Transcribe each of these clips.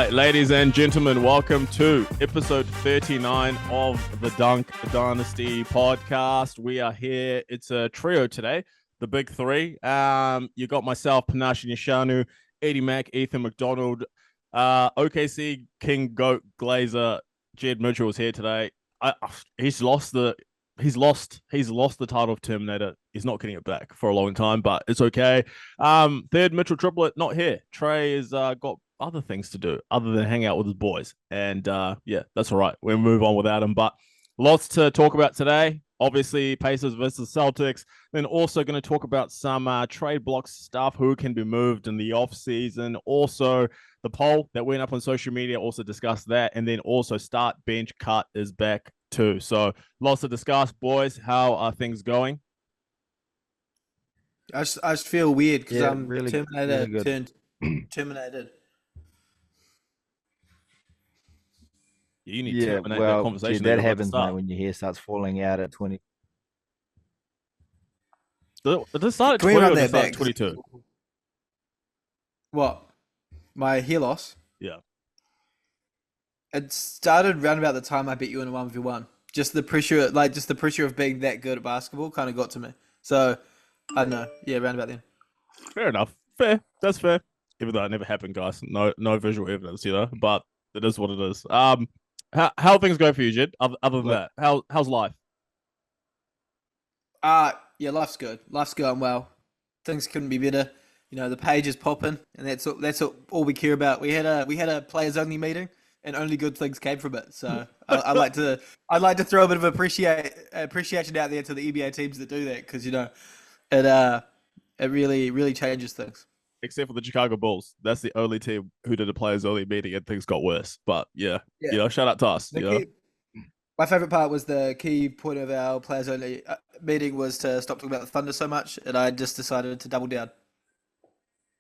right, ladies and gentlemen, welcome to episode 39 of the Dunk Dynasty Podcast. We are here. It's a trio today, the big three. You got myself, Panache Nishanu, Eddie Mack, Ethan McDonald, OKC King Goat Glazer, Jed Mitchell is here today. He's lost the title of Terminator. He's not getting it back for a long time, but it's okay. Third Mitchell Triplet not here. Trey has got other things to do other than hang out with his boys, and yeah, that's all right. We'll move on without him, but lots to talk about today. Obviously, Pacers versus Celtics. Then also going to talk about some trade block stuff, who can be moved in the off season. Also, the poll that went up on social media. Also discuss that, and then also start bench cut is back too. So lots to discuss, boys. How are things going? I just feel weird because I'm really, Terminator really turned Terminated. You need to terminate that well, conversation. that happens, mate, when your hair starts falling out at 20. Did it start at Can we 20 run or did it that start at back? 22? What? My hair loss? Yeah. It started around about the time I beat you in a 1v1. Just the pressure of being that good at basketball kind of got to me. So, I don't know. Yeah, around about then. Fair enough. Fair. That's fair. Even though it never happened, guys. No visual evidence, but it is what it is. How things go for you, Jed? Other than that, how's life? Yeah, life's good. Life's going well. Things couldn't be better. You know, the page is popping, and that's all we care about. We had a players only meeting, and only good things came from it. So I'd like to throw a bit of appreciation out there to the NBA teams that do that, because it really changes things. Except for the Chicago Bulls. That's the only team who did a players only meeting and things got worse. But yeah. Shout out to us. My favorite part was the key point of our players only meeting was to stop talking about the Thunder so much, and I just decided to double down.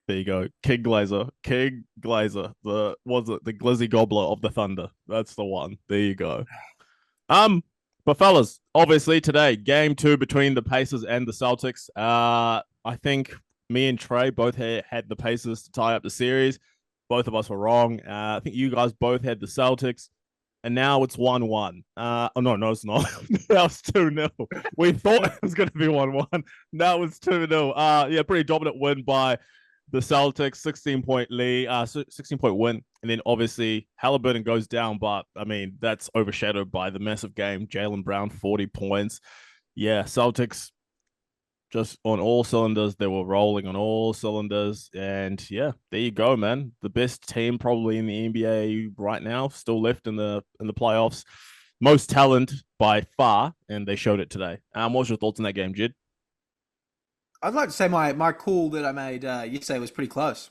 There you go. King Glazer, the Glizzy Gobbler of the Thunder. That's the one. There you go. But fellas, obviously today, game 2 between the Pacers and the Celtics. I think me and Trey both had the Pacers to tie up the series. Both of us were wrong. I think you guys both had the Celtics. And now it's 1-1. No, it's not. Now it's 2-0. We thought it was going to be 1-1. Now it's 2-0. Yeah, pretty dominant win by the Celtics. 16-point lead, 16-point win. And then obviously Haliburton goes down, but I mean, that's overshadowed by the massive game. Jaylen Brown, 40 points. Yeah, Celtics just on all cylinders. They were rolling on all cylinders. And yeah, there you go, man. The best team probably in the NBA right now, still left in the playoffs. Most talent by far, and they showed it today. What was your thoughts on that game, Jid? I'd like to say my call that I made yesterday was pretty close.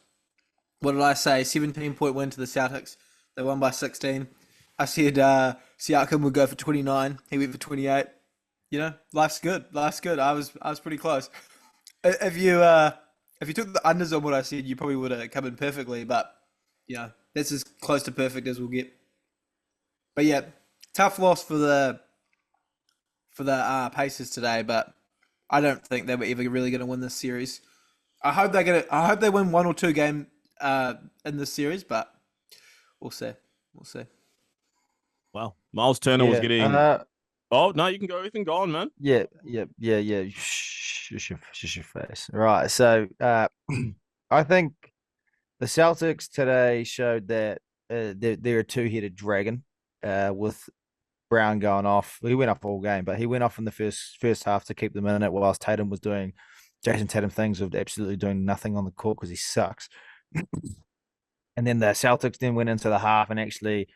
What did I say? 17-point win to the Celtics. They won by 16. I said Siakam would go for 29. He went for 28. You know, life's good. I was pretty close. If you took the unders on what I said, you probably would have come in perfectly. But you know, that's as close to perfect as we'll get. But yeah, tough loss for the Pacers today. But I don't think they were ever really going to win this series. I hope they win 1 or 2 game in this series, but we'll see. Well, Miles Turner was getting. Oh, no, you can go. Ethan, go on, man. Yeah. Shush your face. Right. So I think the Celtics today showed that they're a two-headed dragon with Brown going off. Well, he went off all game, but he went off in the first half to keep them in it, whilst Tatum was doing Jason Tatum things of absolutely doing nothing on the court because he sucks. And then the Celtics then went into the half and actually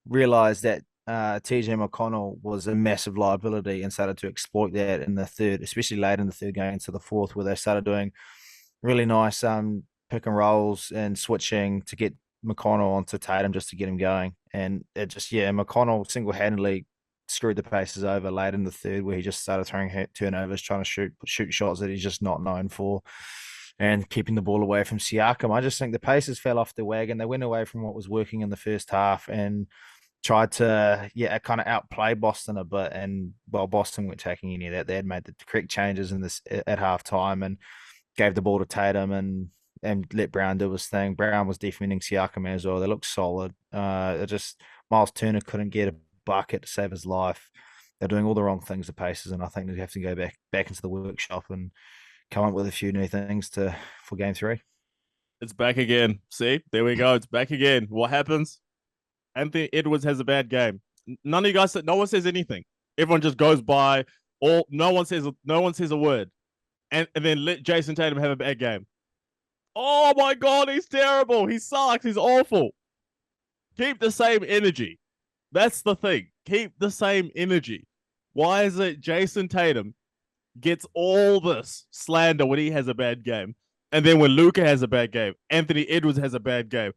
realized that TJ McConnell was a massive liability and started to exploit that in the third, especially late in the third going into the fourth, where they started doing really nice pick and rolls and switching to get McConnell onto Tatum just to get him going. And it just, McConnell single-handedly screwed the Pacers over late in the third, where he just started throwing turnovers, trying to shoot shots that he's just not known for, and keeping the ball away from Siakam. I just think the Pacers fell off the wagon. They went away from what was working in the first half and tried to, kind of outplay Boston a bit. And, well, Boston weren't taking any of that. They had made the correct changes at halftime and gave the ball to Tatum. And and let Brown do his thing. Brown was defending Siakam as well. They looked solid. Miles Turner couldn't get a bucket to save his life. They're doing all the wrong things, the Pacers, and I think they have to go back into the workshop and come up with a few new things for Game 3. It's back again. See, there we go. It's back again. What happens? Anthony Edwards has a bad game. None of you guys. No one says anything. Everyone just goes by. No one says a word, and then let Jason Tatum have a bad game. Oh my God, he's terrible. He sucks. He's awful. Keep the same energy. That's the thing. Keep the same energy. Why is it Jason Tatum gets all this slander when he has a bad game, and then when Luka has a bad game, Anthony Edwards has a bad game,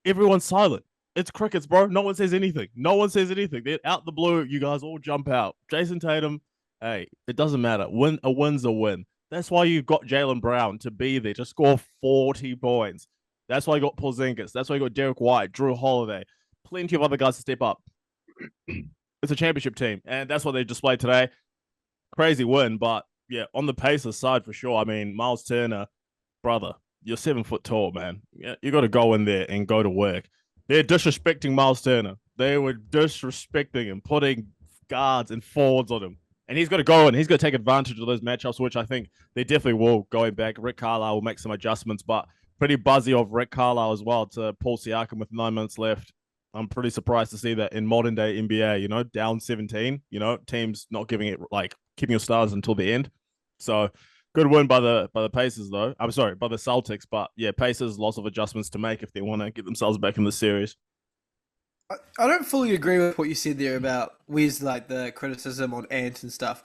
everyone's silent? It's crickets, bro. No one says anything. No one says anything. Then out the blue, you guys all jump out. Jason Tatum, hey, it doesn't matter. A win's a win. That's why you've got Jaylen Brown to be there to score 40 points. That's why you got Porzingis. That's why you got Derek White, Drew Holiday, plenty of other guys to step up. It's a championship team, and that's what they displayed today. Crazy win, but yeah, on the Pacers side for sure. I mean, Miles Turner, brother, you're 7 foot tall, man. You got to go in there and go to work. They're disrespecting Miles Turner. They were disrespecting him, putting guards and forwards on him. And he's got to go and he's got to take advantage of those matchups, which I think they definitely will going back. Rick Carlisle will make some adjustments, but pretty buzzy of Rick Carlisle as well to Paul Siakam with 9 minutes left. I'm pretty surprised to see that in modern day NBA, down 17, teams not giving it, like, keeping your stars until the end. So good win by the Pacers, though. I'm sorry, by the Celtics. But yeah, Pacers, lots of adjustments to make if they want to get themselves back in the series. I don't fully agree with what you said there about where's like the criticism on Ant and stuff.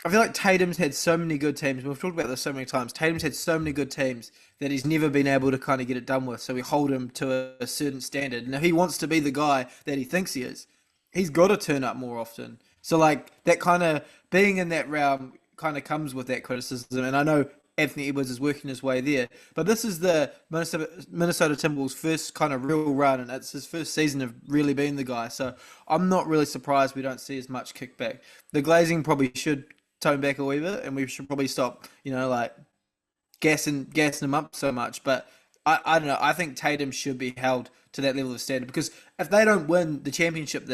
I feel like Tatum's had so many good teams. We've talked about this so many times. Tatum's had so many good teams that he's never been able to kind of get it done with. So we hold him to a certain standard. And if he wants to be the guy that he thinks he is, he's got to turn up more often. So like that kind of being in that realm kind of comes with that criticism. And I know Anthony Edwards is working his way there. But this is the Minnesota Timberwolves' first kind of real run, and it's his first season of really being the guy. So I'm not really surprised we don't see as much kickback. The Glazing probably should tone back a wee bit, and we should probably stop, like gassing them up so much. But I don't know. I think Tatum should be held to that level of standard, because if they don't win the championship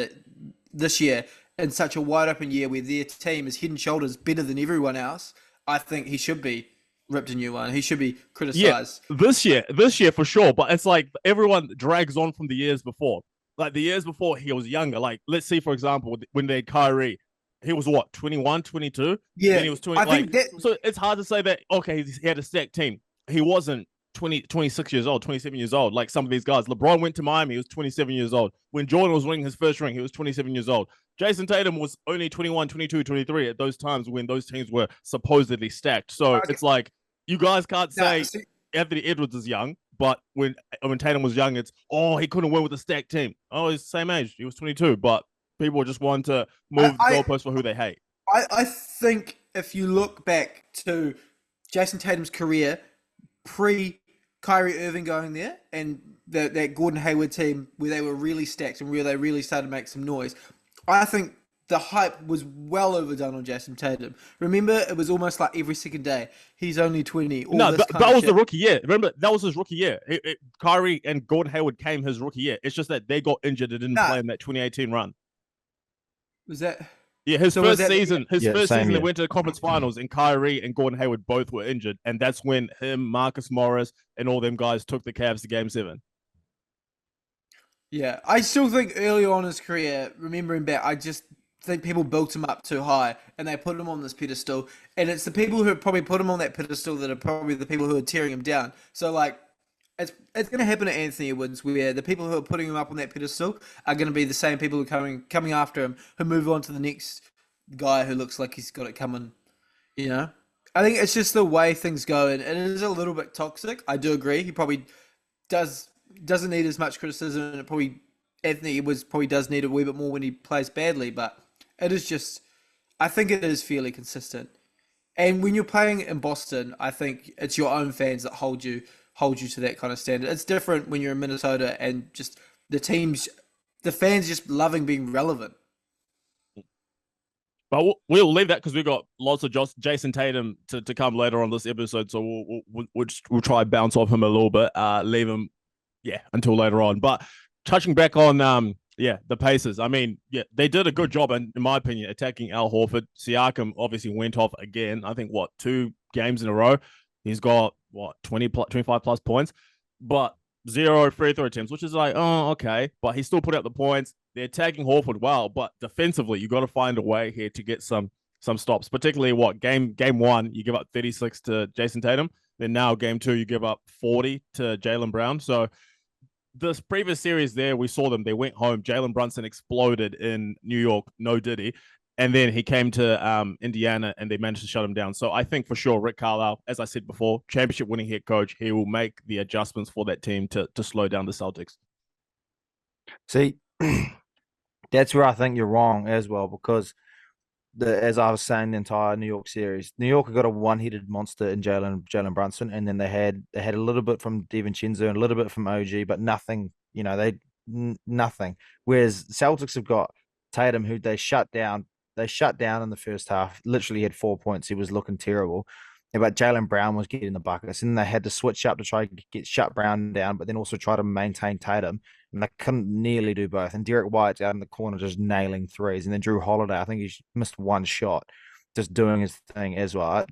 this year in such a wide open year where their team is head and shoulders better than everyone else, I think he should be ripped a new one. He should be criticized. Yeah, this year for sure. But it's like everyone drags on from the years before. Like the years before, he was younger. Like, let's see, for example, when they had Kyrie, he was what, 21, 22? Yeah, then he was 20. So it's hard to say that, okay, he had a stacked team. He wasn't 26 years old, 27 years old, like some of these guys. LeBron went to Miami, he was 27 years old. When Jordan was winning his first ring, he was 27 years old. Jason Tatum was only 21, 22, 23 at those times when those teams were supposedly stacked. So it's like, you guys can't say Anthony Edwards is young, but when Tatum was young, it's, he couldn't win with a stacked team. Oh, he's the same age. He was 22, but people just want to move the goalposts for who they hate. I think if you look back to Jason Tatum's career pre-Kyrie Irving going there and that Gordon Hayward team where they were really stacked and where they really started to make some noise, I think the hype was well overdone on Jason Tatum. Remember, it was almost like every second day, he's only 20. That was the rookie year. Remember, that was his rookie year. Kyrie and Gordon Hayward came his rookie year. It's just that they got injured and didn't play in that 2018 run. Was that? Yeah, his first season, they went to the conference finals, and Kyrie and Gordon Hayward both were injured, and that's when him, Marcus Morris, and all them guys took the Cavs to Game 7. Yeah, I still think early on in his career, remembering back, I just think people built him up too high, and they put him on this pedestal, and it's the people who probably put him on that pedestal that are probably the people who are tearing him down. So, like, it's going to happen to Anthony Edwards, where the people who are putting him up on that pedestal are going to be the same people who are coming after him, who move on to the next guy who looks like he's got it coming. I think it's just the way things go, and it is a little bit toxic. I do agree. He probably doesn't need as much criticism, and Anthony Edwards probably does need a wee bit more when he plays badly, but it is just, I think it is fairly consistent. And when you're playing in Boston, I think it's your own fans that hold you to that kind of standard. It's different when you're in Minnesota and just the fans just loving being relevant. But we'll leave that because we've got lots of Jason Tatum to come later on this episode. So we'll try and bounce off him a little bit, leave him, until later on. But touching back on, the Pacers. I mean, they did a good job, in my opinion, attacking Al Horford. Siakam obviously went off again. I think, 2 games in a row. He's got, 25 plus points. But 0 free throw attempts, which is like, oh, okay. But he still put out the points. They're attacking Horford well, but defensively, you got to find a way here to get some stops. Particularly game 1, you give up 36 to Jason Tatum. Then now game 2, you give up 40 to Jaylen Brown. So this previous series there, we saw them. They went home. Jalen Brunson exploded in New York, no diddy. And then he came to Indiana, and they managed to shut him down. So I think for sure, Rick Carlisle, as I said before, championship-winning head coach, he will make the adjustments for that team to slow down the Celtics. See, that's where I think you're wrong as well, because as I was saying, the entire New York series, New York have got a one-headed monster in Jalen Brunson, and then they had a little bit from DiVincenzo and a little bit from OG, but nothing. Nothing. Whereas Celtics have got Tatum, who they shut down. They shut down in the first half. Literally had 4 points. He was looking terrible. But Jaylen Brown was getting the buckets, and they had to switch up to try to get shut Brown down, but then also try to maintain Tatum. And they couldn't nearly do both. And Derek White's out in the corner just nailing threes. And then Drew Holiday, I think he missed one shot, just doing his thing as well.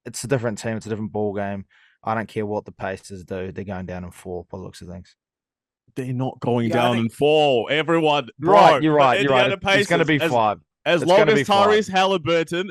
It's a different team. It's a different ball game. I don't care what the Pacers do. They're going down in 4 by the looks of things. They're not going down in 4. Everyone, you're right. You're right. It's going to be 5. As long as Tyrese Haliburton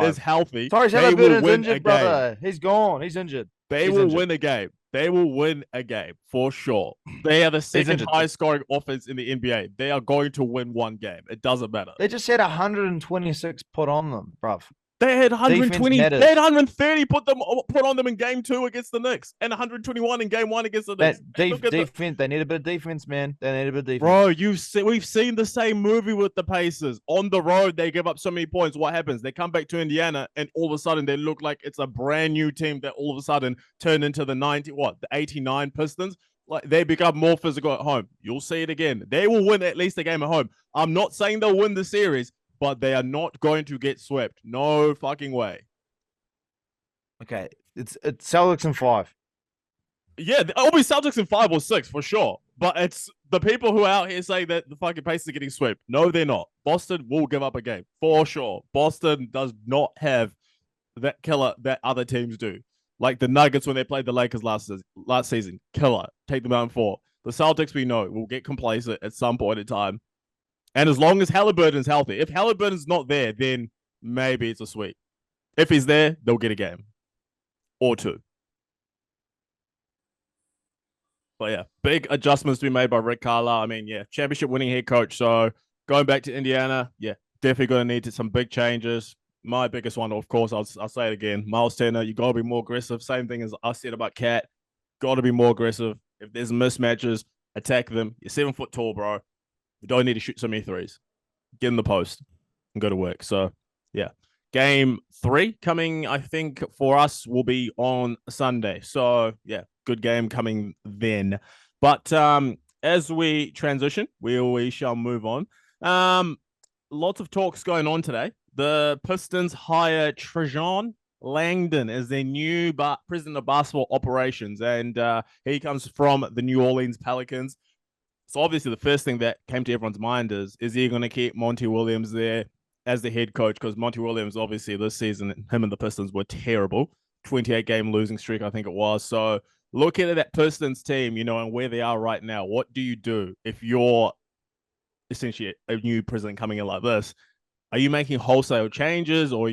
is healthy, Tyrese Haliburton's injured, brother. He's gone. He's injured. They will win a game. They will win a game for sure. They are the second highest scoring offense in the NBA. They are going to win one game. It doesn't matter. They just had 126 put on them, bruv. They had 120. They had 130 put on them in game 2 against the Knicks, and 121 in game 1 against the Knicks. Defense. They need a bit of defense, man. They need a bit of defense. Bro, we've seen the same movie with the Pacers. On the road, they give up so many points. What happens? They come back to Indiana, and all of a sudden, they look like it's a brand new team that all of a sudden turned into the 89 Pistons. Like, they become more physical at home. You'll see it again. They will win at least a game at home. I'm not saying they'll win the series, but they are not going to get swept. No fucking way. Okay, it's Celtics in 5. Yeah, it'll be Celtics in 5 or 6 for sure. But it's the people who are out here saying that the fucking Pacers are getting swept. No, they're not. Boston will give up a game for sure. Boston does not have that killer that other teams do. Like the Nuggets when they played the Lakers last season. Killer. Take them out in 4. The Celtics, we know, will get complacent at some point in time. And as long as Haliburton's healthy, if Haliburton's not there, then maybe it's a sweep. If he's there, they'll get a game or 2. But yeah, big adjustments to be made by Rick Carlisle. I mean, championship winning head coach. So going back to Indiana, definitely going to need some big changes. My biggest one, of course, I'll say it again. Miles Turner, you got to be more aggressive. Same thing as I said about Cat. Got to be more aggressive. If there's mismatches, attack them. You're 7 foot tall, bro. You don't need to shoot so many threes. Get in the post and go to work. So, Game 3 coming, I think, for us will be on Sunday. So, good game coming then. But as we transition, we shall move on. Lots of talks going on today. The Pistons hire Trajan Langdon as their new president of basketball operations. And he comes from the New Orleans Pelicans. So obviously the first thing that came to everyone's mind is he going to keep Monty Williams there as the head coach? Because Monty Williams, obviously this season, him and the Pistons were terrible. 28-game losing streak, I think it was. So looking at that Pistons team, and where they are right now, what do you do if you're essentially a new president coming in like this? Are you making wholesale changes, or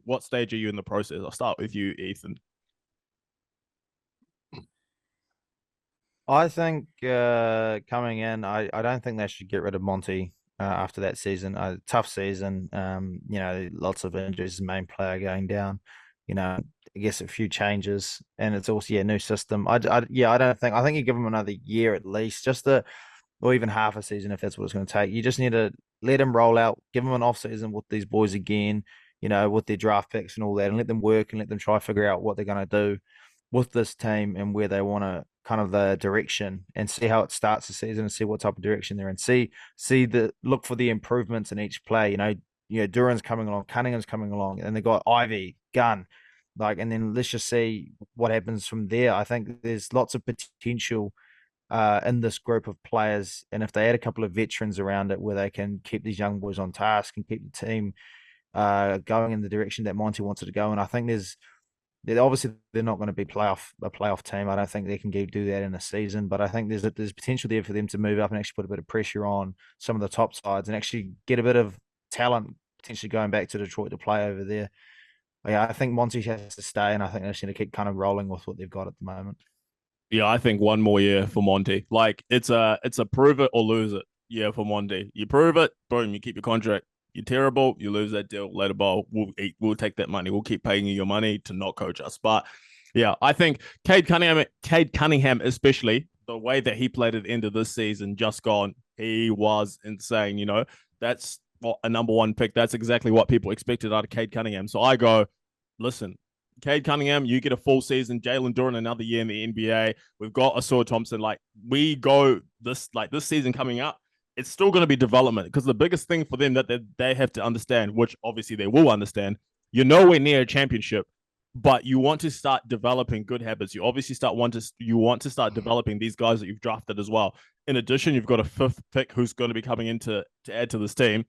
what stage are you in the process? I'll start with you, Ethan. I think coming in, I don't think they should get rid of Monty after that season. Tough season. Lots of injuries, main player going down. I guess a few changes, and it's also new system. I think you give them another year at least, or even half a season if that's what it's going to take. You just need to let them roll out, give them an off season with these boys again, with their draft picks and all that, and let them work and let them try to figure out what they're going to do with this team and where they want to kind of the direction, and see how it starts the season and see what type of direction they're in. Look for the improvements in each play. Duran's coming along, Cunningham's coming along, and they got Ivy, Gunn, and then let's just see what happens from there. I think there's lots of potential in this group of players, and if they add a couple of veterans around it, where they can keep these young boys on task and keep the team going in the direction that Monty wants it to go, and I think obviously they're not going to be a playoff team. I don't think they can do that in a season, but I think there's potential there for them to move up and actually put a bit of pressure on some of the top sides and actually get a bit of talent potentially going back to Detroit to play over there. Yeah, I think Monty has to stay, and I think they're just going to keep kind of rolling with what they've got at the moment. Yeah, I think one more year for Monty. It's a prove it or lose it year for Monty. You prove it, boom, you keep your contract. You're terrible, you lose that deal, let it go. We'll take that money. We'll keep paying you your money to not coach us. But yeah, I think Cade Cunningham, especially the way that he played at the end of this season, just gone, he was insane. That's a number one pick. That's exactly what people expected out of Cade Cunningham. So I go, listen, Cade Cunningham, you get a full season. Jaylen Brown another year in the NBA. We've got Asur Thompson. We go this season coming up. It's still going to be development, because the biggest thing for them that they have to understand, which obviously they will understand, you're nowhere near a championship, but you want to start developing good habits. You obviously want to start developing these guys that you've drafted as well. In addition, you've got a fifth pick who's going to be coming in to add to this team.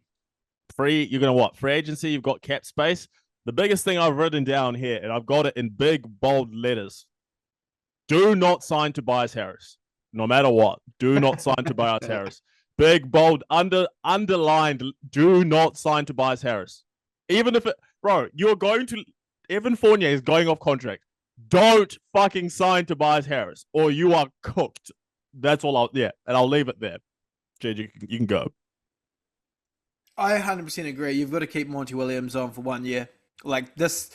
You're going to what? Free agency, you've got cap space. The biggest thing I've written down here, and I've got it in big, bold letters, do not sign Tobias Harris. No matter what, do not sign Tobias Harris. Big, bold, underlined, do not sign Tobias Harris. Even if Evan Fournier is going off contract. Don't fucking sign Tobias Harris, or you are cooked. That's all and I'll leave it there. JJ, you can go. I 100% agree. You've got to keep Monty Williams on for 1 year. This,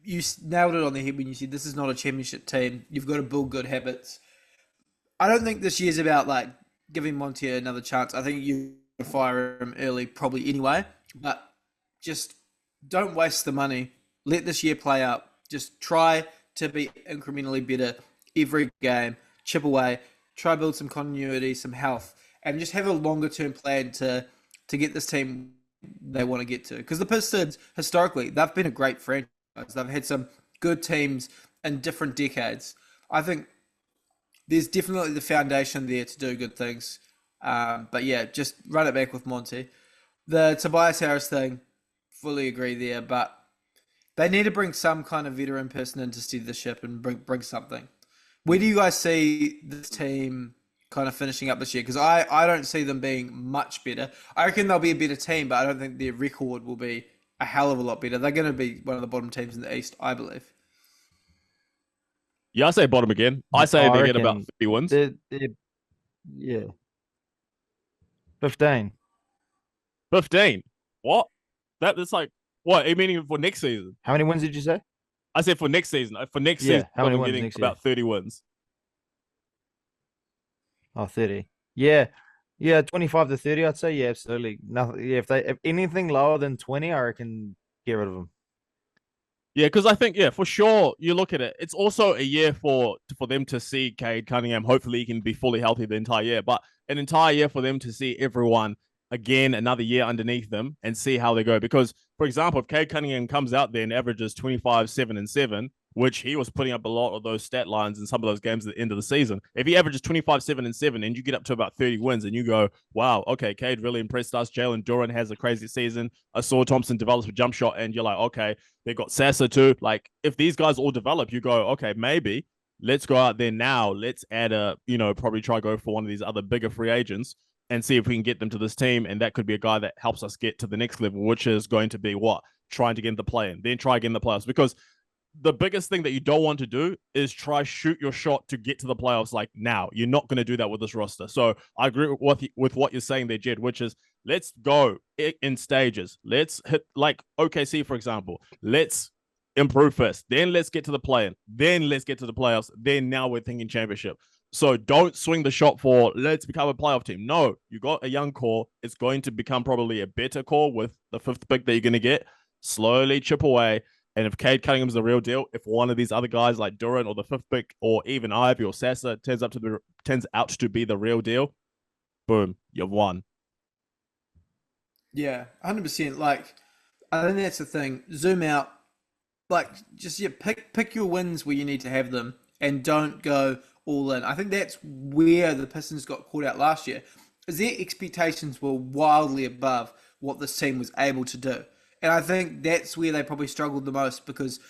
you nailed it on the head when you said this is not a championship team. You've got to build good habits. I don't think this year's about giving Monty another chance. I think you fire him early probably anyway, but just don't waste the money. Let this year play out. Just try to be incrementally better every game. Chip away. Try build some continuity, some health, and just have a longer term plan to get this team they want to get to. Because the Pistons, historically, they've been a great franchise. They've had some good teams in different decades. I think there's definitely the foundation there to do good things. But yeah, just run it back with Monty. The Tobias Harris thing, fully agree there, but they need to bring some kind of veteran person in to steer the ship and bring something. Where do you guys see this team kind of finishing up this year? Because I don't see them being much better. I reckon they'll be a better team, but I don't think their record will be a hell of a lot better. They're going to be one of the bottom teams in the East, I believe. Yeah, I say bottom again. I say they get about 50 wins. Yeah. 15. 15? What? That's what? You meaning for next season? How many wins did you say? I said for next season. For next season, how many wins getting next about 30 wins. Oh, 30. Yeah. Yeah, 25 to 30, I'd say. Yeah, absolutely. Nothing. Yeah, if anything lower than 20, I reckon get rid of them. Yeah, because I think, for sure, you look at it. It's also a year for them to see Cade Cunningham. Hopefully, he can be fully healthy the entire year. But an entire year for them to see everyone, again, another year underneath them and see how they go. Because, for example, if Cade Cunningham comes out there and averages 25, 7, and 7, which he was putting up a lot of those stat lines in some of those games at the end of the season. If he averages 25, 7, and 7, and you get up to about 30 wins, and you go, wow, okay, Cade really impressed us. Jaylen Brown has a crazy season. Asur Thompson develops a jump shot, and you're like, okay, they got Sasa too. If these guys all develop, you go, okay, maybe let's go out there now. Let's add probably try go for one of these other bigger free agents and see if we can get them to this team. And that could be a guy that helps us get to the next level, which is going to be what? Trying to get in the play-in, then try again in the playoffs. Because the biggest thing that you don't want to do is try shoot your shot to get to the playoffs now. You're not going to do that with this roster. So I agree with what you're saying there, Jed, which is let's go in stages. Let's hit OKC, for example. Let's improve first. Then let's get to the play-in. Then let's get to the playoffs. Then now we're thinking championship. So don't swing the shot for let's become a playoff team. No, you got a young core. It's going to become probably a better core with the fifth pick that you're going to get. Slowly chip away. And if Cade Cunningham's the real deal, if one of these other guys like Durant or the fifth pick or even Ivy or Sasa turns out to be the real deal, boom, you've won. Yeah, 100%. Like, I think that's the thing. Zoom out. Like, just pick your wins where you need to have them, and don't go all in. I think that's where the Pistons got caught out last year, is their expectations were wildly above what this team was able to do, and I think that's where they probably struggled the most because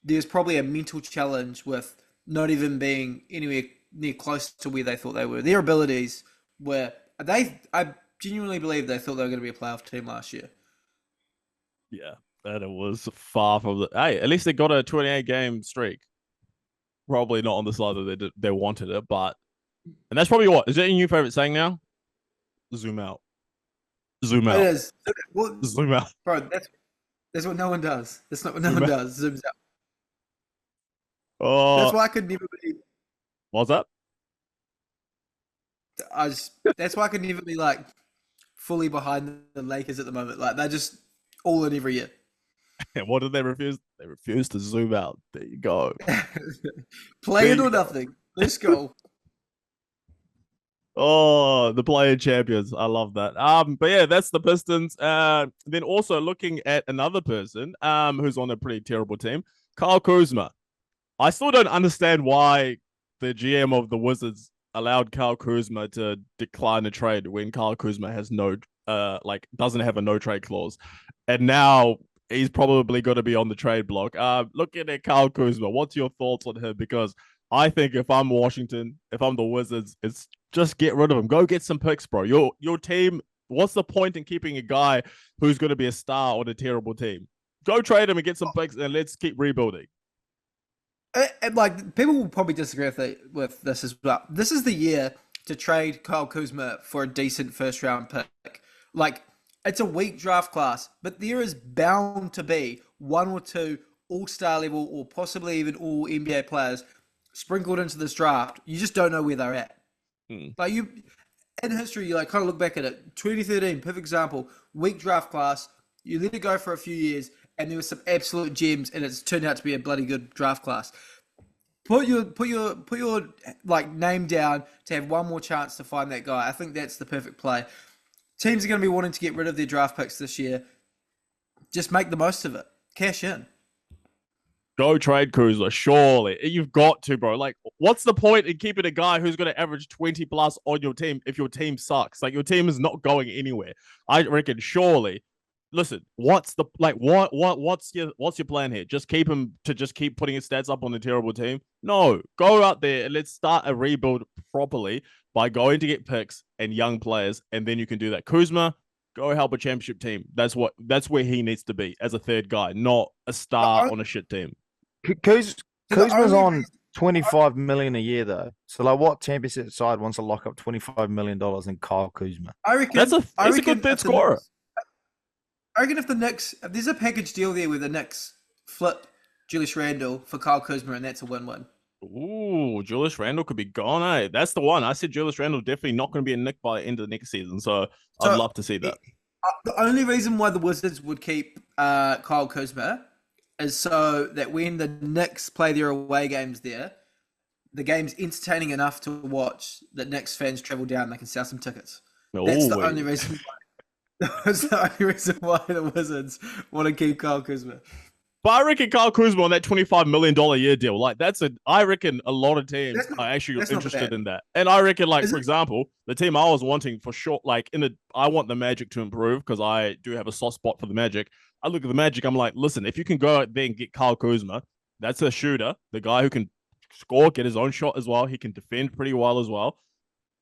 there's probably a mental challenge with not even being anywhere near close to where they thought they were. Their abilities were I genuinely believe they thought they were going to be a playoff team last year. Yeah, and it was far from the. Hey, at least they got a 28 game streak. Probably not on the side that they wanted it, but and that's probably what is that your new favorite saying now? Zoom out, zoom It out, is. Well, zoom out, bro, that's what no one does. That's not what no zoom one out. does. Zooms out. That's Oh, why I could never be. what's that? That's why I could never be like fully behind the Lakers at the moment. Like they're just all in every year. And what did they refuse? They refused to zoom out. There you go. Play There it you or go. nothing. Let's go. Oh, the playing champions. I love that. But yeah, that's the Pistons. Then also looking at another person, who's on a pretty terrible team, Kyle Kuzma. I still don't understand why the GM of the Wizards allowed Kyle Kuzma to decline a trade when Kyle Kuzma has no, doesn't have a no trade clause, and now he's probably going to be on the trade block. Looking at Kyle Kuzma, what's your thoughts on him? Because I think if I'm Washington, if I'm the Wizards, it's just get rid of him. Go get some picks, bro. Your team. What's the point in keeping a guy who's going to be a star on a terrible team? Go trade him and get some picks, and let's keep rebuilding. And like people will probably disagree with this as well. This is the year to trade Kyle Kuzma for a decent first round pick. Like it's a weak draft class, but there is bound to be one or two all-star level or possibly even all NBA players sprinkled into this draft. You just don't know where they're at. Like you in history, you like kind of look back at it. 2013, perfect example. Weak draft class. You let it go for a few years, and there were some absolute gems, and it's turned out to be a bloody good draft class. Put your like name down to have one more chance to find that guy. I think that's the perfect play. Teams are going to be wanting to get rid of their draft picks this year. Just make the most of it. Cash in. Go trade Kuzma, surely. You've got to, bro. Like, what's the point in keeping a guy who's going to average 20 plus on your team if your team sucks? Like, your team is not going anywhere. I reckon, surely. Listen, what's your plan here? Just keep putting his stats up on the terrible team? No, go out there and let's start a rebuild properly by going to get picks and young players, and then you can do that. Kuzma, go help a championship team. That's where he needs to be as a third guy, not a star on a shit team. Kuzma's on 25 million a year though. So like, what championship side wants to lock up $25 million in Kyle Kuzma? I reckon He's a good third if the scorer. I reckon if there's a package deal there where the Knicks flip Julius Randle for Kyle Kuzma, and that's a win-win. Ooh, Julius Randle could be gone, eh? That's the one. I said Julius Randle definitely not going to be a Knick by the end of the next season, so I'd love to see that. The only reason why the Wizards would keep Kyle Kuzma is so that when the Knicks play their away games there, the game's entertaining enough to watch that Knicks fans travel down and they can sell some tickets. That's the only reason why. That's the only reason why the Wizards want to keep Kyle Kuzma. But I reckon Kyle Kuzma on that $25 million a year deal, like I reckon a lot of teams are actually interested in that. And I reckon, like, for example, the team I was wanting for sure, like I want the Magic to improve because I do have a soft spot for the Magic. I look at the Magic, I'm like, listen, if you can go out there and get Kyle Kuzma, that's a shooter, the guy who can score, get his own shot as well. He can defend pretty well as well.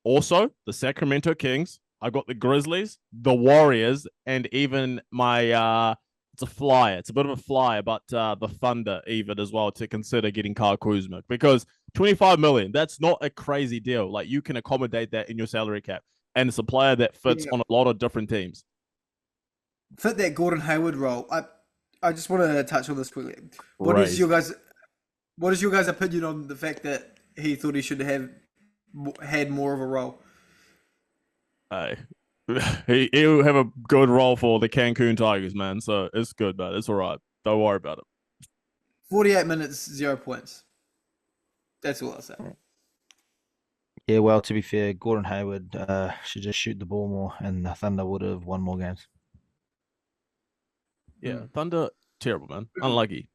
Also, the Sacramento Kings. I got the Grizzlies, the Warriors, and even my it's a flyer. It's a bit of a flyer, but the Thunder even as well to consider getting Kyle Kuzma because 25 million. That's not a crazy deal. Like you can accommodate that in your salary cap, and it's a player that fits on a lot of different teams. Fit that Gordon Hayward role. I just want to touch on this quickly. What is your guys' opinion on the fact that he thought he should have had more of a role? He'll have a good role for the Cancun Tigers, man. So it's good, man. It's all right. Don't worry about it. 48 minutes, 0 points. That's all I'll say. Yeah, well, to be fair, Gordon Hayward should just shoot the ball more, and the Thunder would have won more games. Yeah, Thunder, terrible, man. Unlucky.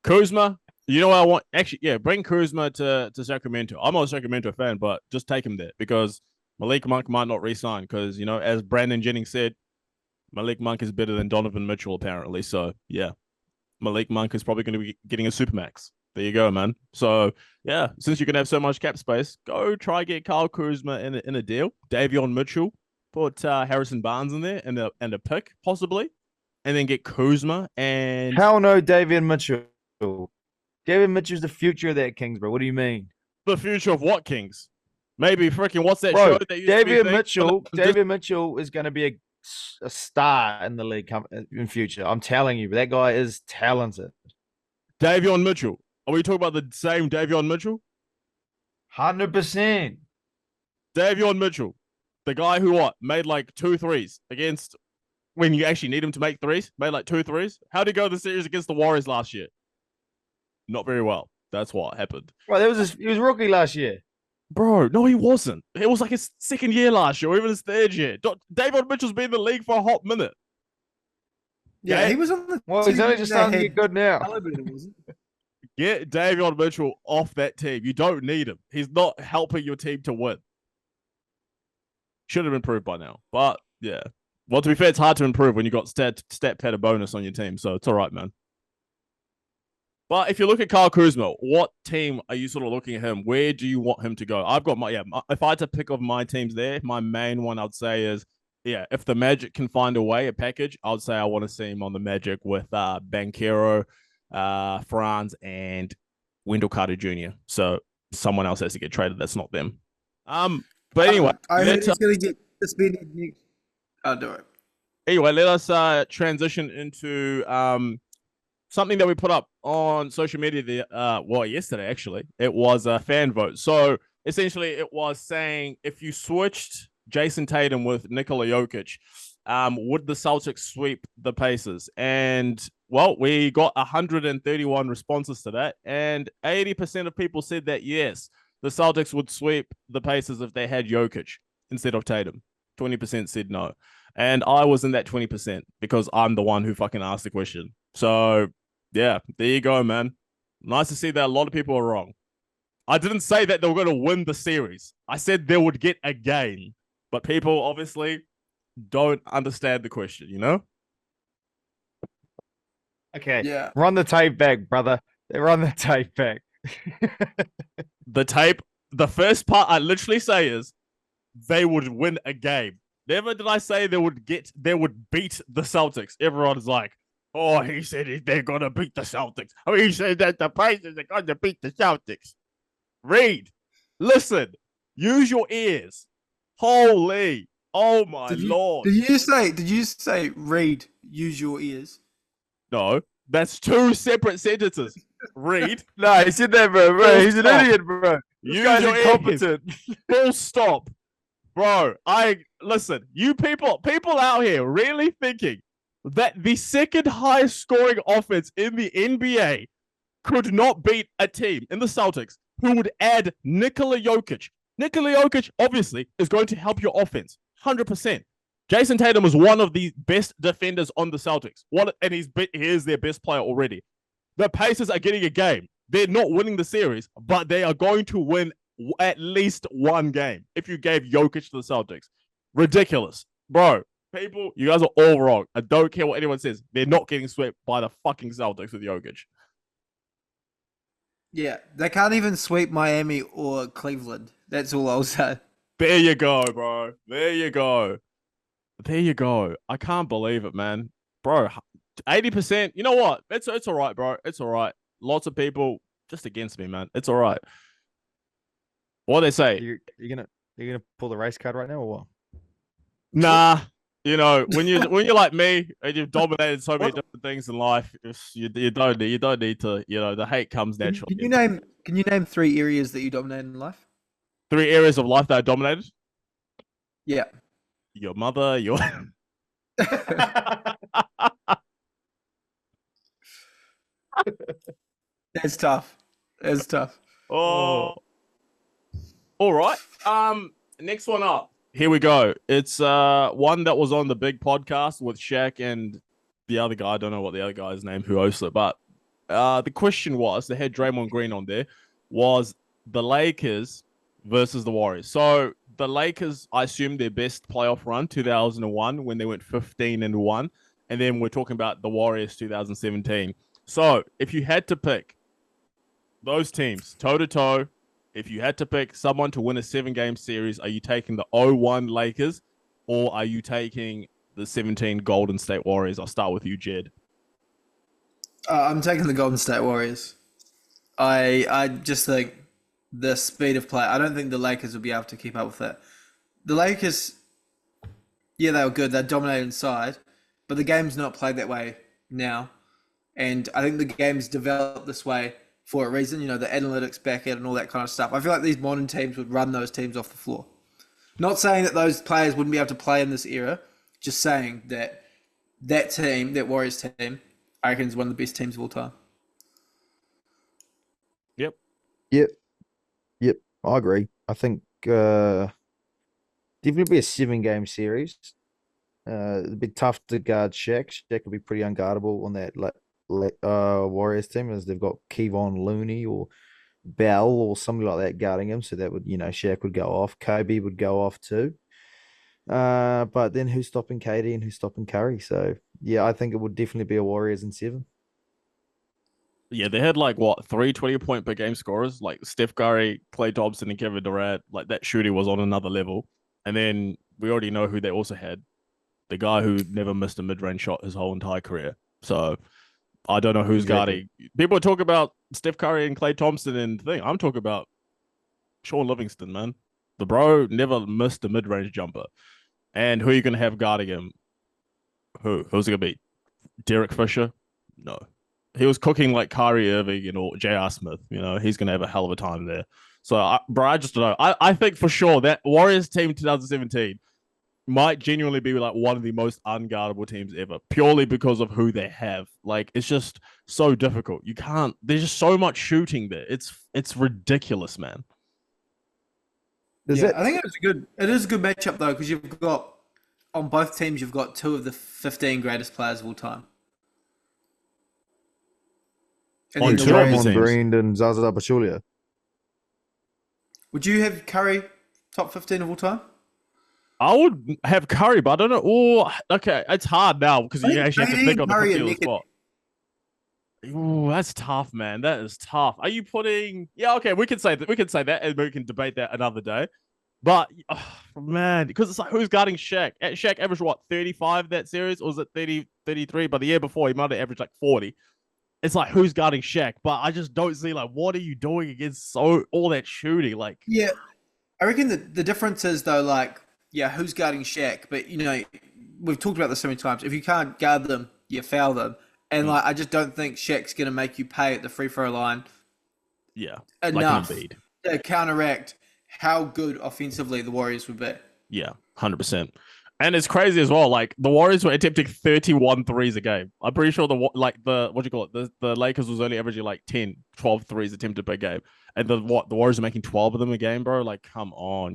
Kuzma, you know what I want? Actually, yeah, bring Kuzma to Sacramento. I'm not a Sacramento fan, but just take him there because Malik Monk might not re-sign because, as Brandon Jennings said, Malik Monk is better than Donovan Mitchell, apparently. So, yeah, Malik Monk is probably going to be getting a Supermax. There you go, man. So, yeah, since you can have so much cap space, go try get Kyle Kuzma in a deal. Davion Mitchell, put Harrison Barnes in there and a pick, possibly, and then get Kuzma and... Hell no, Davion Mitchell. Davion Mitchell's the future of that Kings, bro. What do you mean? The future of what Kings? Maybe freaking what's that Bro, show that you Davion Mitchell is going to be a star in the league in future. I'm telling you, that guy is talented. Davion Mitchell. Are we talking about the same Davion Mitchell? 100%. Davion Mitchell, the guy who made like 2 threes against when you actually need him to make threes, made like 2 threes. How did he go the series against the Warriors last year? Not very well. That's what happened. Bro, he was rookie last year. Bro, no, he wasn't. It was like his second year last year, or even his third year. Davion Mitchell's been in the league for a hot minute. Yeah, he was on the. Well, he's only just starting to get good now. Get Davion Mitchell off that team. You don't need him. He's not helping your team to win. Should have improved by now. But, yeah. Well, to be fair, it's hard to improve when you got stat pad bonus on your team. So, it's all right, man. But if you look at Kyle Kuzma, what team are you sort of looking at him? Where do you want him to go? I've got if I had to pick of my teams there, my main one I'd say is, if the Magic can find a package, I'd say I want to see him on the Magic with Banchero, Franz, and Wendell Carter Jr. So someone else has to get traded. That's not them. But anyway, I heard he's going to get suspended next. I'll do it. Anyway, let us transition into something that we put up on social media yesterday, actually. It was a fan vote. So essentially it was saying if you switched Jason Tatum with Nikola Jokic, would the Celtics sweep the Pacers? And, well, we got 131 responses to that, and 80% of people said that, yes, the Celtics would sweep the Pacers if they had Jokic instead of Tatum. 20% said no. And I was in that 20% because I'm the one who fucking asked the question. So, yeah, there you go, man. Nice to see that a lot of people are wrong. I didn't say that they were going to win the series. I said they would get a game. But people obviously don't understand the question, Okay. Yeah. Run the tape back, brother. Run the tape back. The first part I literally say is they would win a game. Never did I say they would beat the Celtics. Everyone's like, oh, he said they're going to beat the Celtics. Oh, he said that the Pacers are going to beat the Celtics. Read. Listen. Use your ears. Holy. Oh, my Lord. Did you say, read, use your ears? No. That's 2 separate sentences. Read. No, he said that, bro. He's an idiot, bro. This guy's incompetent. Full stop. Bro, listen, you people out here really thinking that the second highest scoring offense in the NBA could not beat a team in the Celtics who would add Nikola Jokic. Nikola Jokic, obviously, is going to help your offense. 100%. Jason Tatum is one of the best defenders on the Celtics. And he is their best player already. The Pacers are getting a game. They're not winning the series, but they are going to win at least one game if you gave Jokic to the Celtics. Ridiculous. Bro, people, you guys are all wrong. I don't care what anyone says. They're not getting swept by the fucking Celtics with Jokic. Yeah, they can't even sweep Miami or Cleveland. That's all I'll say. There you go, bro. There you go. I can't believe it, man. Bro, 80%. You know what? It's all right, bro. It's all right. Lots of people just against me, man. It's all right. What they say? You're gonna pull the race card right now or what? Nah. When you're like me and you've dominated so many different things in life, you don't need to. The hate comes naturally. Can you name 3 areas that you dominated in life? 3 areas of life that I dominated? Yeah. Your mother, your. That's tough. Oh. All right. Next one up. Here we go. It's one that was on the big podcast with Shaq and the other guy, I don't know what the other guy's name who hosts it, but the question was, they had Draymond Green on there, was the Lakers versus the Warriors. So the Lakers, I assume their best playoff run, 2001, when they went 15-1. And then we're talking about the Warriors 2017. So if you had to pick those teams toe to toe, if you had to pick someone to win a 7-game series, are you taking the 0-1 Lakers or are you taking the 17 Golden State Warriors? I'll start with you, Jed. I'm taking the Golden State Warriors. I just think the speed of play. I don't think the Lakers will be able to keep up with it. The Lakers, yeah, they were good. They dominated inside, but the game's not played that way now. And I think the game's developed this way for a reason. You know, the analytics back it and all that kind of stuff. I feel like these modern teams would run those teams off the floor. Not saying that those players wouldn't be able to play in this era, just saying that that team, that Warriors team, I reckon is one of the best teams of all time. Yep. I agree. I think definitely be a 7-game series. It'd be tough to guard Shaq. Shaq will be pretty unguardable on that Warriors team, as they've got Kevon Looney or Bell or somebody like that guarding him. So that would, Shaq would go off. Kobe would go off too. But then who's stopping KD and who's stopping Curry? So yeah, I think it would definitely be a Warriors in 7. Yeah, they had like what 3 20-point per game scorers, like Steph Curry, Klay Thompson, and Kevin Durant. Like that shooting was on another level. And then we already know who they also had, the guy who never missed a mid-range shot his whole entire career. So I don't know who's guarding. People talk about Steph Curry and Klay Thompson and thing. I'm talking about Sean Livingston, man. The bro never missed a mid-range jumper. And who are you going to have guarding him? Who's it going to be? Derek Fisher? No. He was cooking like Kyrie Irving or J.R. Smith. He's going to have a hell of a time there. So, I just don't know. I think for sure that Warriors team 2017 might genuinely be like one of the most unguardable teams ever, purely because of who they have. Like, it's just so difficult. You can't. There's just so much shooting there. It's ridiculous, man. I think it is a good matchup though, because you've got on both teams you've got 2 of the 15 greatest players of all time. And On then Draymond Green and Zaza Pachulia. would you have Curry top 15 of all time? I would have Curry, but I don't know. Oh, okay. It's hard now because you actually have to think on the Curry 50 and spot. Ooh, that's tough, man. That is tough. Are you putting? Yeah, okay. We can say that. We can say that, and we can debate that another day. But man, because it's like who's guarding Shaq? Shaq averaged what 35 that series, or was it 30, 33? But the year before, he might have averaged like 40. It's like who's guarding Shaq? But I just don't see like what are you doing against all that shooting? Like, yeah, I reckon the difference is though, like, yeah, who's guarding Shaq? But we've talked about this so many times. If you can't guard them, you foul them. And like, I just don't think Shaq's gonna make you pay at the free throw line. Yeah, enough like to counteract how good offensively the Warriors would be. Yeah, 100%. And it's crazy as well. Like the Warriors were attempting 31 threes a game. I'm pretty sure the Lakers was only averaging like 10, 12 threes attempted per game. And the Warriors are making 12 of them a game, bro. Like, come on,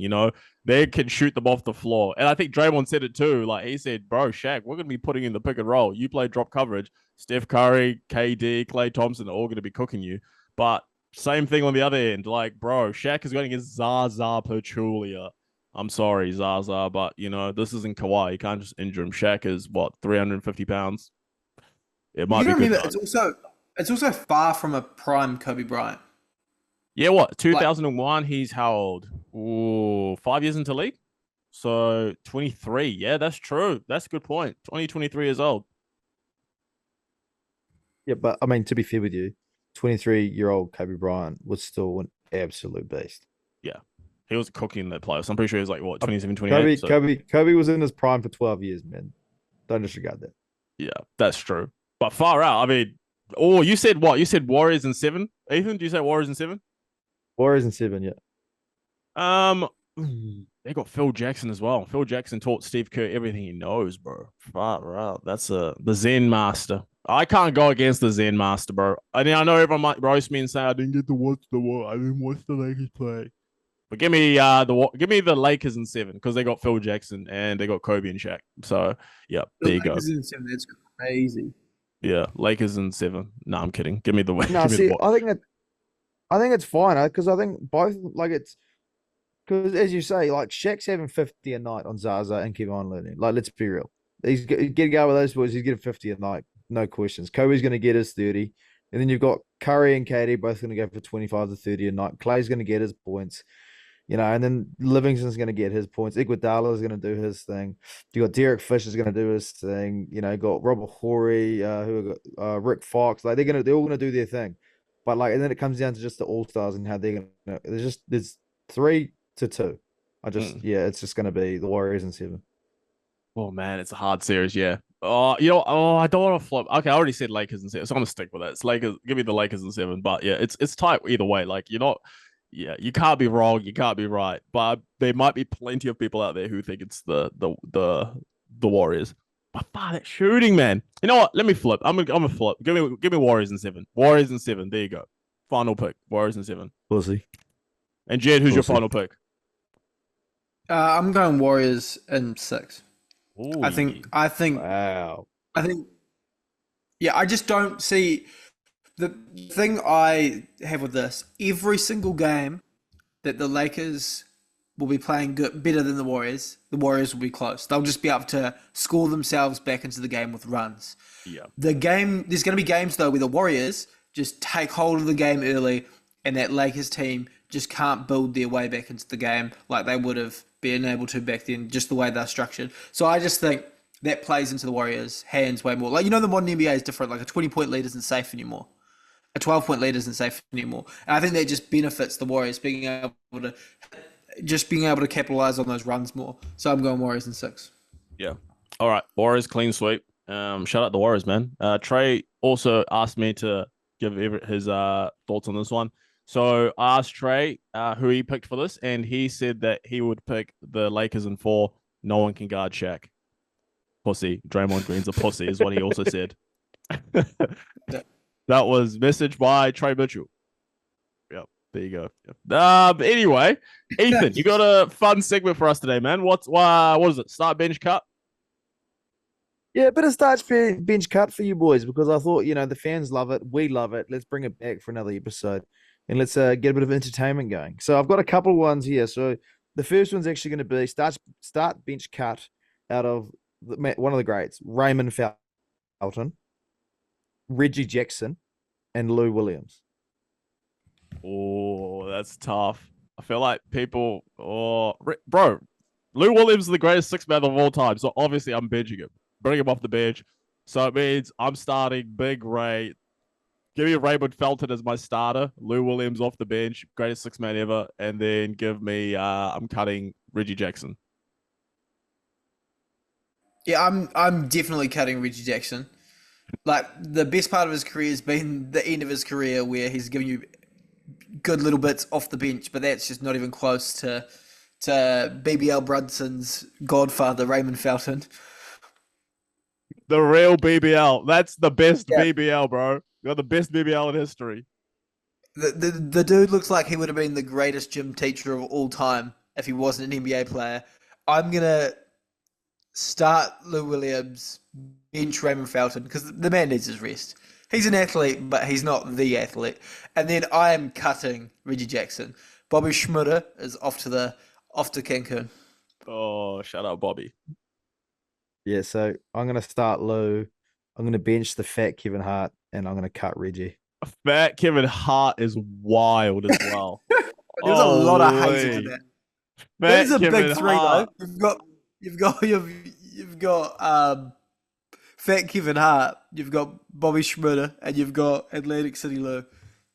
they can shoot them off the floor. And I think Draymond said it too. Like he said, bro, Shaq, we're gonna be putting in the pick and roll. You play drop coverage. Steph Curry, KD, Klay Thompson are all gonna be cooking you. But same thing on the other end. Like, bro, Shaq is going against Zaza Pachulia. I'm sorry, Zaza, but this isn't Kawhi. You can't just injure him. Shaq is 350 pounds. It might be remember, good. it's also far from a prime Kobe Bryant. Yeah, 2001, he's how old? Ooh, 5 years into league? So 23. Yeah, that's true. That's a good point. 23 years old. Yeah, but I mean, to be fair with you, 23-year-old Kobe Bryant was still an absolute beast. Yeah. He was cooking that playoffs. I'm pretty sure he was like 27, 28. Kobe was in his prime for 12 years, man. Don't disregard that. Yeah, that's true. But far out. I mean, you said what? You said Warriors in 7? Ethan, do you say Warriors in 7? Warriors in 7, yeah. They got Phil Jackson as well. Phil Jackson taught Steve Kerr everything he knows, bro. Far out. That's the Zen master. I can't go against the Zen master, bro. I know everyone might roast me and say I didn't get to watch I didn't watch the Lakers play. But give me the Lakers in 7 because they got Phil Jackson and they got Kobe and Shaq. So yeah, there you go. In 7, crazy. Yeah, Lakers in 7. No, I'm kidding. Give me the No, give me the see, Warriors. I think it's fine because I think both like it's because as you say, like Shaq's having 50 a night on Zaza and Kevin Looney. Like, let's be real, he's getting out with those boys. He's getting 50 a night, no questions. Kobe's going to get his 30, and then you've got Curry and KD both going to go for 25 to 30 a night. Clay's going to get his points. And then Livingston's going to get his points. Iguodala's going to do his thing. You got Derek Fisher's going to do his thing. Got Robert Horry, who got Rick Fox. Like they're all going to do their thing. But and then it comes down to just the All Stars and how they're going to. There's 3-2. It's just going to be the Warriors in 7. Oh man, it's a hard series. Yeah. I don't want to flip. Okay, I already said Lakers in 7, so I'm gonna stick with it. It's Lakers. Give me the Lakers in 7. But yeah, it's tight either way. Like you're not. Yeah, you can't be wrong. You can't be right. But there might be plenty of people out there who think it's the Warriors. But that shooting, man. You know what? Let me flip. I'm gonna flip. Give me Warriors in 7. Warriors in 7. There you go. Final pick. Warriors in 7. Pussy. And Jed, who's your final pick? I'm going Warriors in 6. Ooh, I think. Wow. I think. Yeah, I just don't see. The thing I have with this, every single game that the Lakers will be playing better than the Warriors will be close. They'll just be able to score themselves back into the game with runs. Yeah. There's going to be games, though, where the Warriors just take hold of the game early and that Lakers team just can't build their way back into the game like they would have been able to back then, just the way they're structured. So I just think that plays into the Warriors' hands way more. Like, the modern NBA is different. Like, a 20-point lead isn't safe anymore. A 12-point lead isn't safe anymore. And I think that just benefits the Warriors being able to capitalize on those runs more. So I'm going Warriors in 6. Yeah. All right. Warriors clean sweep. Shout out the Warriors, man. Trey also asked me to give his thoughts on this one. So I asked Trey who he picked for this, and he said that he would pick the Lakers in 4. No one can guard Shaq. Pussy. Draymond Green's a pussy is what he also said. That was messaged by Trey Mitchell. Yep, there you go. Yep. Anyway, Ethan, you got a fun segment for us today, man. What is it? Start bench cut? Yeah, a bit of start bench cut for you boys because I thought, the fans love it. We love it. Let's bring it back for another episode and let's get a bit of entertainment going. So I've got a couple of ones here. So the first one's actually going to be start bench cut out of one of the greats, Raymond Felton, Reggie Jackson, and Lou Williams. Oh, that's tough. I feel like people. Oh, bro, Lou Williams is the greatest sixth man of all time. So obviously I'm benching him, bring him off the bench. So it means I'm starting Big Ray. Give me Raymond Felton as my starter. Lou Williams off the bench, greatest sixth man ever, and then give me. I'm cutting Reggie Jackson. Yeah, I'm definitely cutting Reggie Jackson. Like, the best part of his career has been the end of his career where he's giving you good little bits off the bench, but that's just not even close to BBL Brunson's godfather, Raymond Felton. The real BBL. That's the best BBL, bro. You're the best BBL in history. The dude looks like he would have been the greatest gym teacher of all time if he wasn't an NBA player. I'm going to start Lou Williams, bench Raymond Felton, because the man needs his rest. He's an athlete, but he's not the athlete. And then I am cutting Reggie Jackson. Bobby Schmurder is off to Cancun. Oh, shout out Bobby. Yeah, so I'm going to start Lou. I'm going to bench the fat Kevin Hart, and I'm going to cut Reggie. Fat Kevin Hart is wild as well. There's a lot of hate into that. There's a Kevin big three, Hart. though. You've got Fat Kevin Hart, you've got Bobby Schmurder, and you've got Atlantic City Lou.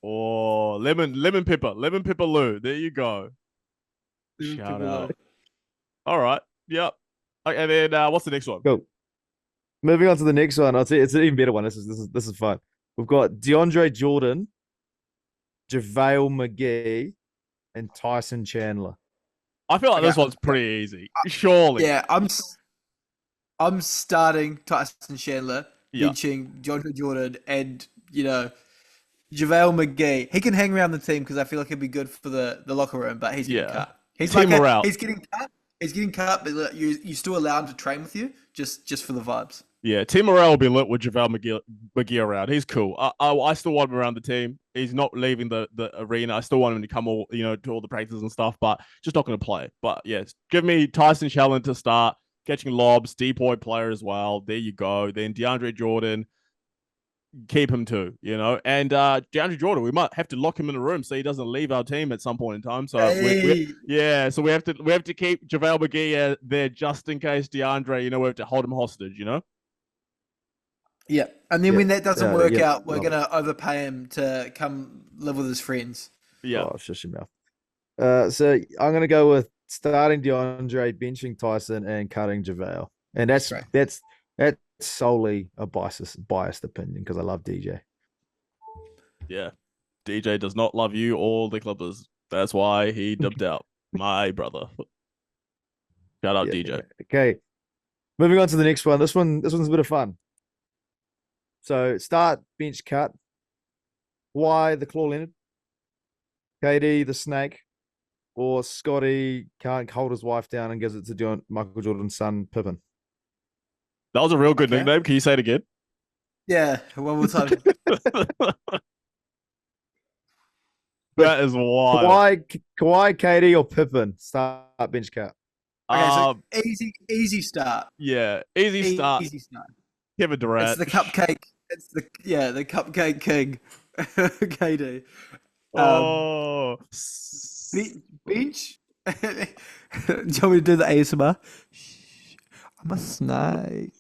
Oh, lemon pepper Lou. There you go. Shout out. All right. Yep. Okay, and then what's the next one? Cool. Moving on to the next one. I'll tell you, it's an even better one. This is fun. We've got DeAndre Jordan, JaVale McGee, and Tyson Chandler. I feel like this one's pretty easy. Surely. Yeah, I'm starting Tyson Chandler, benching DeAndre Jordan, and JaVale McGee. He can hang around the team because I feel like he'd be good for the locker room, but he's getting cut. He's morale. He's getting cut. He's getting cut, but you still allow him to train with you just for the vibes. Yeah, Tim Morrell will be lit with JaVale McGee around. He's cool. I still want him around the team. He's not leaving the arena. I still want him to come to all the practices and stuff, but just not going to play. But yes, give me Tyson Chandler to start, catching lobs, depoy player as well. There you go. Then DeAndre Jordan, keep him too, And DeAndre Jordan, we might have to lock him in a room so he doesn't leave our team at some point in time. So so we have to keep JaVale McGee there just in case DeAndre, we have to hold him hostage, Yeah, and then when that doesn't work out, we're going to overpay him to come live with his friends. Yeah. Oh, shush your mouth. So I'm going to go with starting DeAndre, benching Tyson, and cutting JaVale. And that's solely a biased opinion because I love DJ. Yeah. DJ does not love you or the Clippers. That's why he dubbed out my brother. Shout out DJ. Okay. Moving on to the next one. This one's a bit of fun. So start, bench, cut. Why the Claw Leonard? KD the Snake, or Scotty can't hold his wife down and gives it to Michael Jordan's son Pippen. That was a real good nickname. Can you say it again? Yeah, one more time. That is wild. Kawhi, KD, or Pippen? Start, bench, cut. Okay, so easy start. Yeah, easy start. Easy start. Kevin Durant. It's the cupcake. It's the cupcake king, KD. Bench. Do you want me to do the ASMR? I'm a snake.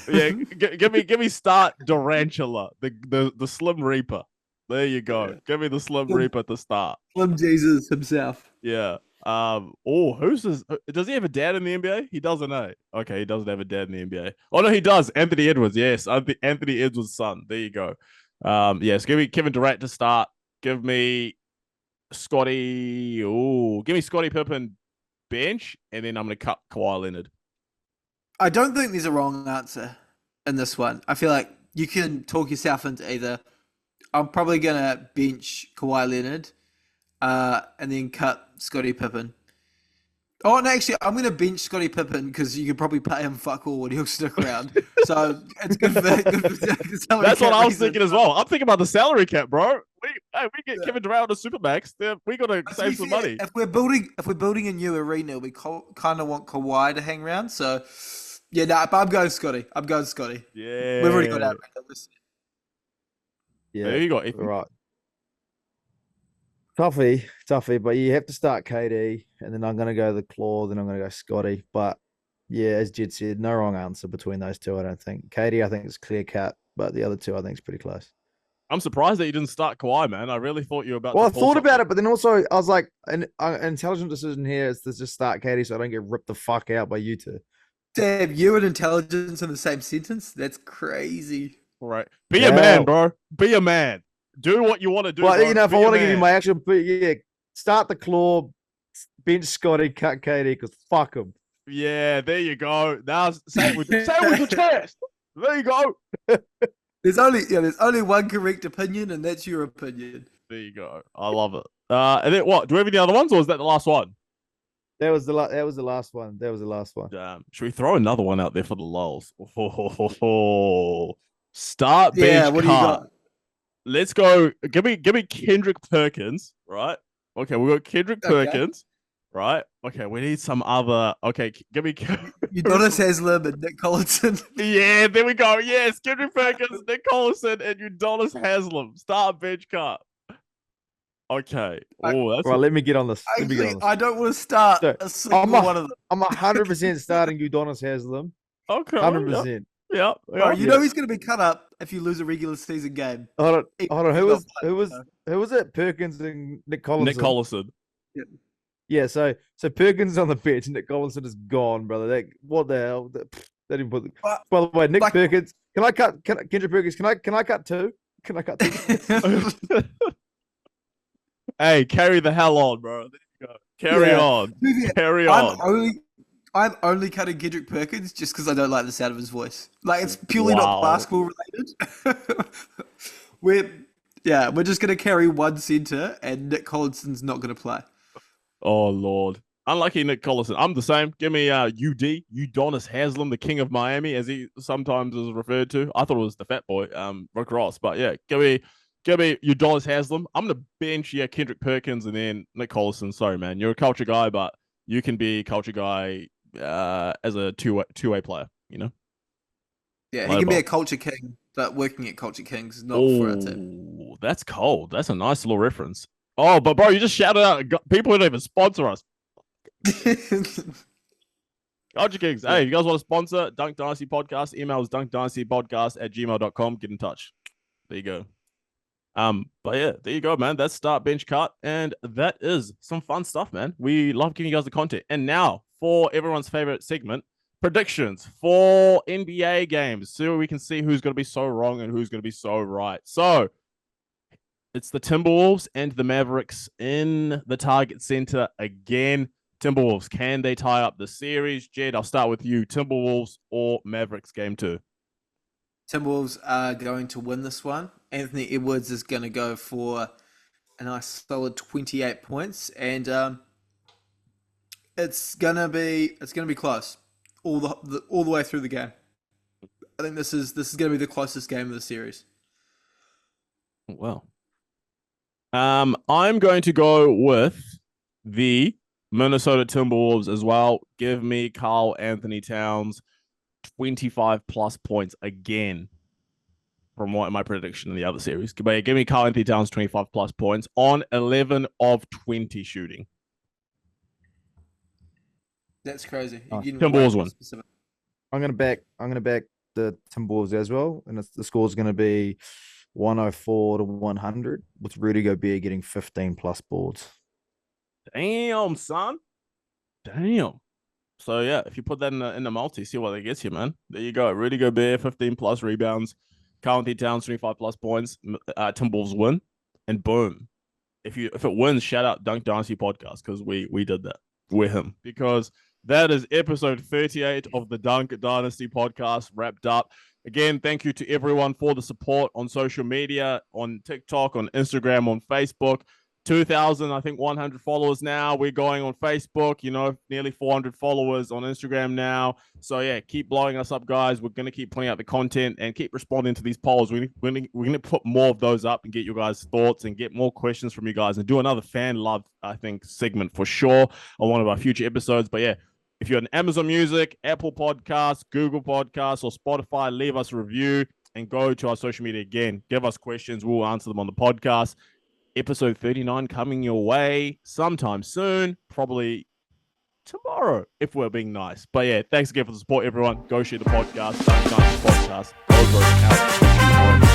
Yeah, give me start Durantula, the Slim Reaper. There you go. Yeah. Give me the Slim Reaper to start. Slim Jesus himself. Yeah. Who's this? Does he have a dad in the NBA? He doesn't know. Okay, he doesn't have a dad in the NBA. Oh no, he does. Anthony Edwards. Yes, Anthony Edwards' son. There you go. Yes. Give me Kevin Durant to start. Give me Scotty. Give me Scottie Pippen bench, and then I'm gonna cut Kawhi Leonard. I don't think there's a wrong answer in this one. I feel like you can talk yourself into either. I'm probably gonna bench Kawhi Leonard, and then cut Scottie Pippen. Oh, no, actually, I'm going to bench Scottie Pippen because you could probably pay him fuck all and he'll stick around. So it's good for That's what I was thinking as well. I'm thinking about the salary cap, bro. We get Kevin Durant on the Supermax. We got to save some money. If we're building a new arena, we kind of want Kawhi to hang around. So but I'm going Scotty. Yeah, we've already got our Yeah, there you go. Ethan. Right. Toughy, but you have to start KD, and then I'm going to go the Claw, then I'm going to go Scotty. But yeah, as Jed said, no wrong answer between those two, I don't think. KD, I think, is clear cut, but the other two, I think, is pretty close. I'm surprised that you didn't start Kawhi, man. I really thought you were about Well, to I thought about it, but then also I was like, an intelligent decision here is to just start KD so I don't get ripped the fuck out by you two. Damn, you and intelligence in the same sentence? That's crazy. All right. Be a man, bro. Be a man. Do what you want to do. Well, bro. If I want to give you my actual, start the Claw, bench Scotty, cut KD, because fuck him. Yeah, there you go. Now say it with your chest. There you go. There's only one correct opinion, and that's your opinion. There you go. I love it. And then what? Do we have any other ones, or is that the last one? That was the last one. Damn. Should we throw another one out there for the lulz? Start bench. Yeah, what do you got? Let's go. Give me Kendrick Perkins, right? Okay, we got Kendrick Perkins, right? Okay, we need some other. Okay, give me Udonis Haslem and Nick Collison. Yeah, there we go. Yes, Kendrick Perkins, Nick Collison, and Udonis Haslem. Start bench cut. Okay. Oh, that's right. Let me get on this. I don't want to start a single one of them. I'm 100% starting Udonis Haslem. Okay. 100%. Yeah. You know he's going to be cut up if you lose a regular season game. Hold on. Who was it? Perkins and Nick Collison. Nick Collison. Yeah. So Perkins is on the bench. Nick Collison is gone, brother. What the hell? They didn't put. By the way, Perkins. Can I cut? Kendrick Perkins? Can I cut two? Can I cut two? Hey, carry the hell on, bro. There you go. Carry on. Carry on. I'm only cutting Kendrick Perkins just because I don't like the sound of his voice. Like, it's purely not basketball related. We're just gonna carry one center, and Nick Collison's not gonna play. Oh Lord. Unlucky Nick Collison. I'm the same. Give me Udonis Haslam, the king of Miami, as he sometimes is referred to. I thought it was the fat boy, Rick Ross. But yeah, give me Udonis Haslam. I'm gonna bench Kendrick Perkins and then Nick Collison. Sorry, man. You're a culture guy, but you can be a culture guy as a two-way player, you know? Yeah, he can be a culture king, but working at Culture Kings is not for our team. Oh, that's cold. That's a nice little reference. Oh, but bro, you just shouted out people who don't even sponsor us. Culture Kings. Hey, if you guys want to sponsor Dunk Dynasty Podcast, email is dunkdynastypodcast@gmail.com. Get in touch. There you go. But yeah, there you go, man. That's start bench cut, and that is some fun stuff, man. We love giving you guys the content. And now for everyone's favorite segment, predictions for NBA games, so we can see who's going to be so wrong and who's going to be so right. So it's the Timberwolves and the Mavericks in the Target Center again. Timberwolves, can they tie up the series? Jed, I'll start with you. Timberwolves or Mavericks game 2? Timberwolves are going to win this one. Anthony Edwards is going to go for a nice solid 28 points, and it's gonna be close all the way through the game. I think this is going to be the closest game of the series. Well, I'm going to go with the Minnesota Timberwolves as well. Give me Karl Anthony Towns 25 plus points again from what my prediction in the other series. Give me Karl Anthony Towns 25 plus points on 11 of 20 shooting. That's crazy. Timberwolves win. I'm gonna back the Timberwolves as well, and the score's gonna be 104 to 100 with Rudy Gobert getting 15 plus boards. Damn, son. Damn. So yeah, if you put that in the multi, see what that gets you, man. There you go. Rudy Gobert, 15 plus rebounds. Karl Anthony Towns, 25 plus points. Timberwolves win, and boom. If it wins, shout out Dunk Dynasty Podcast, because we did that with him, because that is episode 38 of the Dunk Dynasty Podcast wrapped up. Again, thank you to everyone for the support on social media, on TikTok, on Instagram, on Facebook. 2,100 followers now. We're going on Facebook, nearly 400 followers on Instagram now. So yeah, keep blowing us up, guys. We're going to keep putting out the content and keep responding to these polls. We're going to put more of those up and get you guys' thoughts and get more questions from you guys and do another fan love, segment for sure on one of our future episodes. But yeah, if you're on Amazon Music, Apple Podcasts, Google Podcasts, or Spotify, leave us a review and go to our social media again. Give us questions. We'll answer them on the podcast. Episode 39 coming your way sometime soon, probably tomorrow if we're being nice. But yeah, thanks again for the support, everyone. Go share the podcast. Podcast over and out.